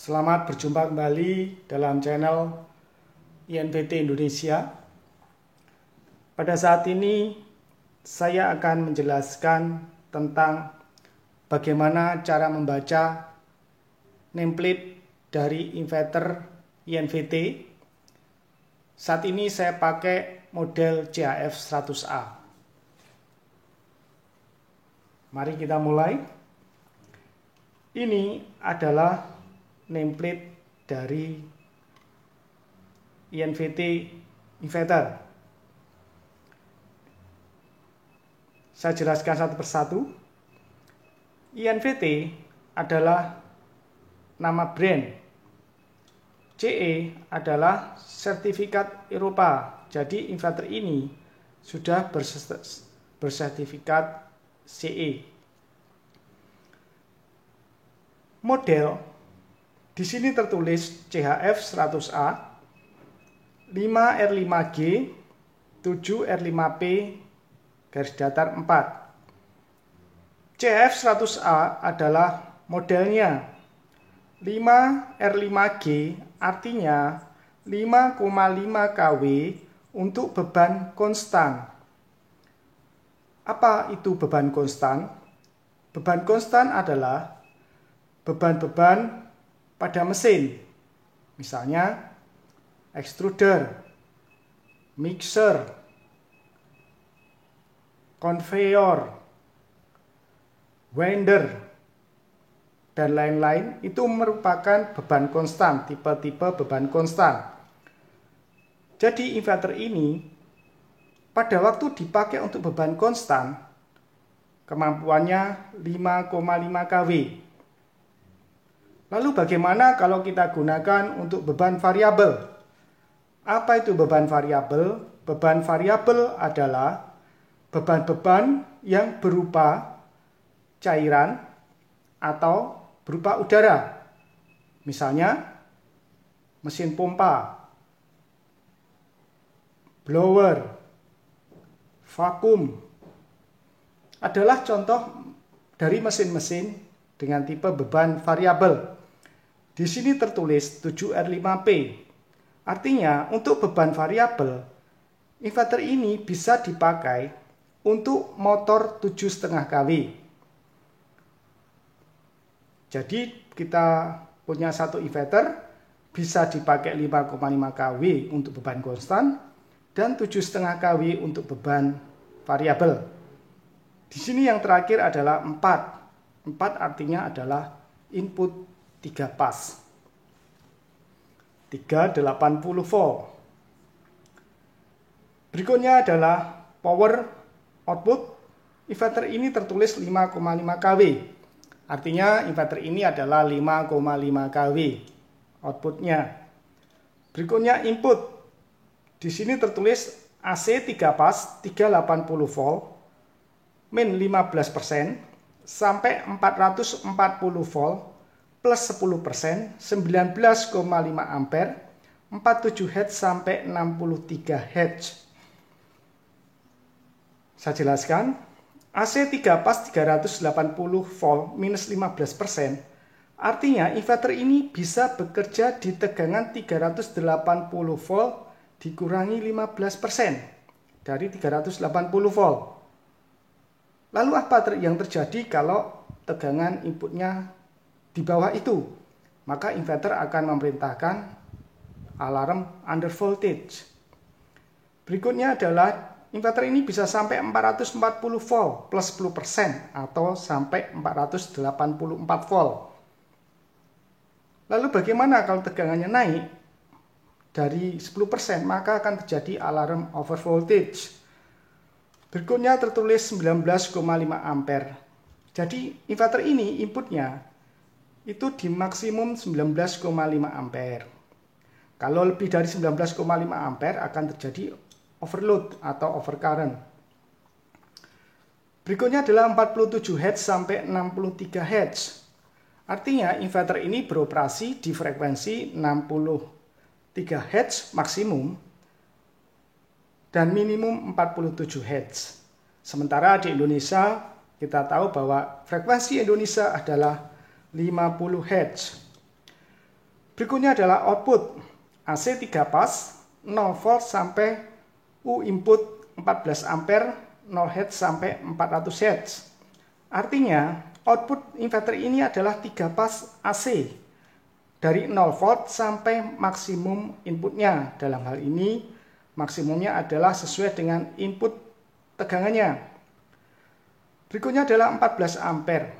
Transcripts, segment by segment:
Selamat berjumpa kembali dalam channel INVT Indonesia. Pada saat ini saya akan menjelaskan tentang bagaimana cara membaca nameplate dari inverter INVT. Saat ini saya pakai model CHF 100A. Mari kita mulai. Ini adalah nameplate dari INVT inverter. Saya jelaskan satu persatu. INVT adalah nama brand. CE adalah sertifikat Eropa. Jadi inverter ini sudah bersertifikat CE. Model di sini tertulis CHF 100A, 5R5G, 7R5P, garis datar 4. CHF 100A adalah modelnya. 5R5G artinya 5,5 kW untuk beban konstan. Apa itu beban konstan? Beban konstan adalah beban-beban pada mesin, misalnya extruder, mixer, conveyor, winder, dan lain-lain. Itu merupakan beban konstan, tipe-tipe beban konstan. Jadi inverter ini pada waktu dipakai untuk beban konstan, kemampuannya 5,5 kW. Lalu bagaimana kalau kita gunakan untuk beban variabel? Apa itu beban variabel? Beban variabel adalah beban-beban yang berupa cairan atau berupa udara. Misalnya mesin pompa, blower, vakum adalah contoh dari mesin-mesin dengan tipe beban variabel. Di sini tertulis 7R5P. Artinya untuk beban variabel, inverter ini bisa dipakai untuk motor 7,5 kW. Jadi kita punya satu inverter bisa dipakai 5,5 kW untuk beban konstan dan 7,5 kW untuk beban variabel. Di sini yang terakhir adalah 4. 4 artinya adalah input 3 pas. 380 volt. Berikutnya adalah power output. Inverter ini tertulis 5,5 kW. Artinya inverter ini adalah 5,5 kW outputnya. Berikutnya input. Di sini tertulis AC 3 pas 380 volt min 15% sampai 440 volt plus 10%, 19,5 ampere, 47 Hz sampai 63 Hz. Saya jelaskan, AC 3 pas 380 volt minus 15%, artinya inverter ini bisa bekerja di tegangan 380 volt dikurangi 15% dari 380 volt. Lalu apa yang terjadi kalau tegangan inputnya di bawah itu? Maka inverter akan memerintahkan alarm under voltage. Berikutnya adalah inverter ini bisa sampai 440 volt plus 10% atau sampai 484 volt. Lalu bagaimana kalau tegangannya naik dari 10%? Maka akan terjadi alarm over voltage. Berikutnya tertulis 19,5 ampere. Jadi inverter ini inputnya itu di maksimum 19,5 ampere. Kalau lebih dari 19,5 ampere akan terjadi overload atau overcurrent. Berikutnya adalah 47 Hz sampai 63 Hz. Artinya inverter ini beroperasi di frekuensi 63 Hz maksimum dan minimum 47 Hz. Sementara di Indonesia kita tahu bahwa frekuensi Indonesia adalah 50 Hz. Berikutnya adalah output AC 3 pas 0 volt sampai U input 14 ampere 0 Hz sampai 400 Hz. Artinya output inverter ini adalah 3 pas AC dari 0 volt sampai maksimum inputnya. Dalam hal ini maksimumnya adalah sesuai dengan input tegangannya. Berikutnya adalah 14 ampere.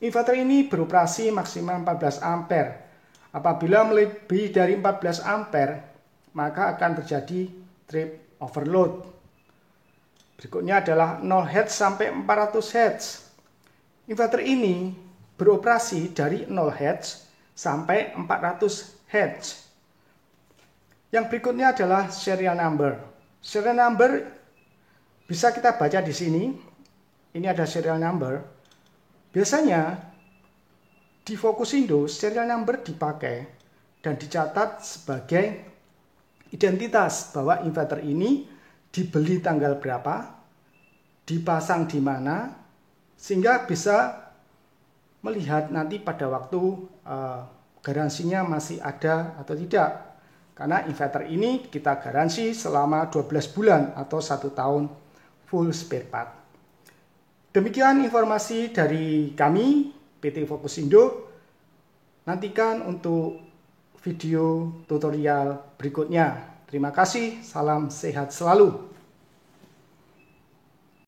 Inverter ini beroperasi maksimal 14 ampere. Apabila melebihi dari 14 ampere, maka akan terjadi trip overload. Berikutnya adalah 0 Hz sampai 400 Hz. Inverter ini beroperasi dari 0 Hz sampai 400 Hz. Yang berikutnya adalah serial number. Serial number bisa kita baca di sini. Ini ada serial number. Biasanya di Fokusindo serial number dipakai dan dicatat sebagai identitas bahwa inverter ini dibeli tanggal berapa, dipasang di mana, sehingga bisa melihat nanti pada waktu garansinya masih ada atau tidak. Karena inverter ini kita garansi selama 12 bulan atau 1 tahun full spare part. Demikian informasi dari kami, PT Fokusindo. Nantikan untuk video tutorial berikutnya. Terima kasih, salam sehat selalu.